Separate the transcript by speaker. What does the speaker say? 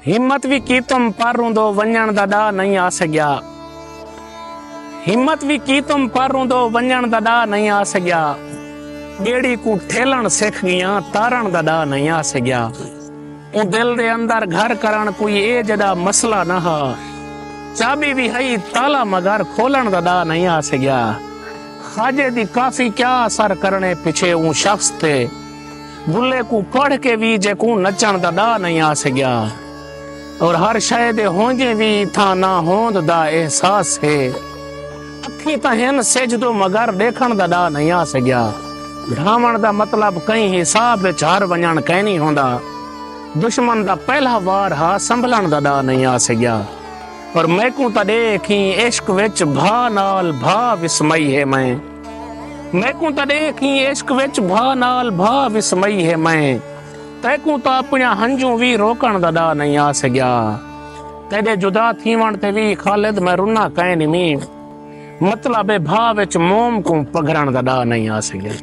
Speaker 1: हिम्मत भी की तुम पर रूंदो वञण दा ॾाह नहीं आ सघिया। हिम्मत भी की तुम पर रूंदो वञण दा ॾाह नहीं आ सघिया। ॿेड़ी को ठेलण सिख गया तारण दा ॾाह नहीं आ सघिया। उ दिल दे अंदर घर करण कोई ए जड़ा मसला न हा। चाबी भी हई ताला मगर खोलण दा ॾाह नहीं आ सघिया। खाजे दी काफी क्या असर करने पीछे उ शख्स थे बुले को पढ़ के भी जेको नचण दा ॾाह नहीं आ सघिया। और हर शायद होंजे भी था ना होंद दा एहसास है। अखी तहन सेजदो मगर देखण दा ॾाह नहीं आ सघिया। ढावण दा मतलब कई हिसाब विच हर वञण कहीं नहीं होंदा। दुश्मन दा पहला वार हा संभलण दा ॾाह नहीं आ सघिया। और मैकू त देखी इश्क विच भा नाल भा विस्मई है मैकू त देखी इश्क विच भा नाल भा विस्मई है मैं। तैकू तो अपना हंजू भी रोकण दा ॾाह नहीं आ सघिया। तेरे जुदा थीवण ते भी खालिद मैं रुना कहीं नहीं। मतलब भाव विच मोम को पघरण दा ॾाह नहीं आ सघिया।